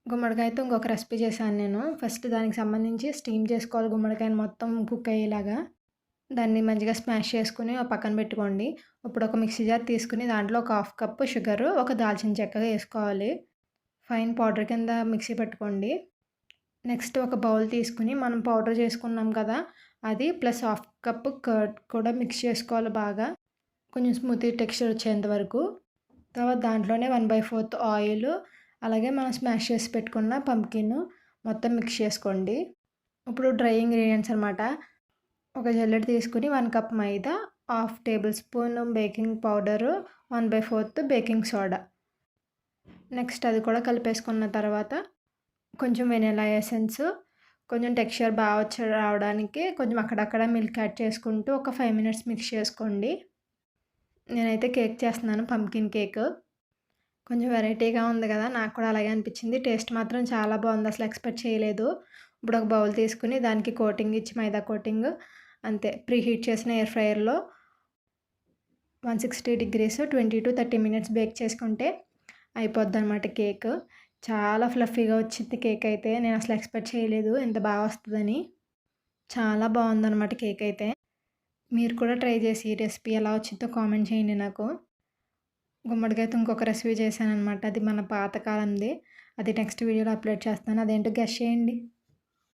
గుమ్మడికాయతో ఇంకొక రెసిపీ చేశాను నేను. ఫస్ట్ దానికి సంబంధించి స్టీమ్ చేసుకోవాలి గుమ్మడికాయని మొత్తం కుక్ అయ్యేలాగా. దాన్ని మంచిగా స్మాష్ చేసుకొని ఓ పక్కన పెట్టుకోండి. ఇప్పుడు ఒక మిక్సీ జార్ తీసుకొని దాంట్లో ఒక హాఫ్ కప్పు షుగరు, ఒక దాల్చిన చెక్క ఏసుకోవాలి. ఫైన్ పౌడర్ కింద మిక్సీ పట్టుకోండి. నెక్స్ట్ ఒక బౌల్ తీసుకొని మనం పౌడర్ చేసుకున్నాం కదా! అది ప్లస్ హాఫ్ కప్పు కర్డ్ కూడా మిక్స్ చేసుకోవాలి బాగా. కొంచెం స్మూతీ టెక్స్చర్ వచ్చేంత వరకు. తర్వాత దాంట్లోనే 1/4 ఆయిలు, అలాగే మనం స్మాష్ చేసి పెట్టుకున్న పంప్కిన్ మొత్తం మిక్స్ చేసుకోండి. ఇప్పుడు డ్రై ఇంగ్రీడియంట్స్ అనమాట. ఒక జల్లెడ తీసుకొని 1 cup maida, half tablespoon baking powder, 1/4 baking soda. Next అది కూడా కలిపేసుకున్న తర్వాత కొంచెం వెనిల్లా ఎసెన్స్, కొంచెం టెక్స్చర్ బాగా రావడానికి కొంచెం అక్కడక్కడ మిల్క్ యాడ్ చేసుకుంటూ ఒక 5 మినిట్స్ మిక్స్ చేసుకోండి. నేనైతే కేక్ చేస్తున్నాను, పంప్కిన్ కేక్. కొంచెం వెరైటీగా ఉంది కదా! నాకు కూడా అలాగే అనిపించింది. టేస్ట్ మాత్రం చాలా బాగుంది. అసలు ఎక్స్పెక్ట్ చేయలేదు. ఇప్పుడు ఒక బౌల్ తీసుకొని దానికి కోటింగ్ ఇచ్చి మైదా కోటింగ్ అంతే ప్రీ హీట్ చేసిన ఎయిర్ ఫ్రైయర్‌లో 160 డిగ్రీస్ 20-30 మినిట్స్ బేక్ చేసుకుంటే అయిపోద్దనమాట కేక్. చాలా ఫ్లఫీగా వచ్చింది కేక్ అయితే. నేను అసలు ఎక్స్పెక్ట్ చేయలేదు ఇంత బాగా వస్తదని. చాలా బాగుందనమాట కేక్ అయితే. మీరు కూడా ట్రై చేసి ఈ రెసిపీ ఎలా వచ్చిందో కామెంట్ చేయండి నాకు. గుమ్మడికాయతో ఇంకొక రెసిపీ చేశాననమాట. అది మన పాతకాలంది. అది నెక్స్ట్ వీడియోలో అప్లోడ్ చేస్తాను. అదేంటో గెస్ చేయండి.